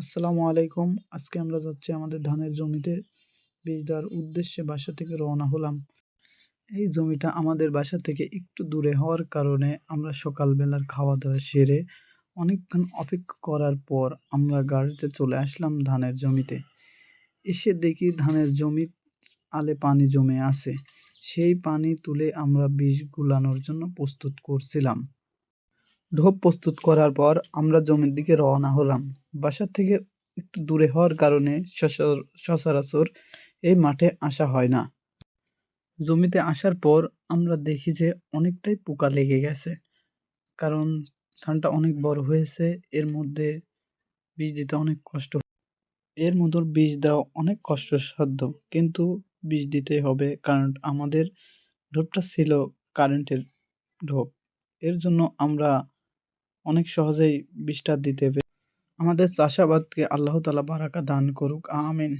আসসালামু আলাইকুম। আজকে আমরা যাচ্ছি আমাদের ধানের জমিতে বীজ দেওয়ার উদ্দেশ্যে বাসা থেকে রওনা হলাম। এই জমিটা আমাদের বাসা থেকে একটু দূরে হওয়ার কারণে আমরা সকালবেলার খাওয়া-দাওয়া সেরে অনেকক্ষণ অপেক্ষা করার পর আমরা গাড়িতে চলে আসলাম ধানের জমিতে। এসে দেখি ধানের জমির আলে পানি জমে আছে। সেই পানি তুলে আমরা বীজ গুলানোর জন্য প্রস্তুত করছিলাম। ঢোপ প্রস্তুত করার পর আমরা জমির দিকে রওনা হলাম। বাসা থেকে একটু দূরে হওয়ার কারণে সচরাচর এই মাঠে আসা হয় না। জমিতে আসার পর আমরা দেখি যে অনেকটাই পোকা লেগে গেছে। কারণ ধানটা অনেক বড় হয়েছে। এর মধ্যে বীজ দিতে অনেক কষ্ট। এর মধ্যে বীজ দেওয়া অনেক কষ্টসাধ্য। কিন্তু বীজ দিতেই হবে কারণ আমাদের ঢোপটা ছিল কারেন্টের ঢোপ। এর জন্য আমরা অনেক সহজেই বীজটা দিতে আমাদের চাষাবাদকে আল্লাহ তাআলা বারাকা দান করুক। আমিন।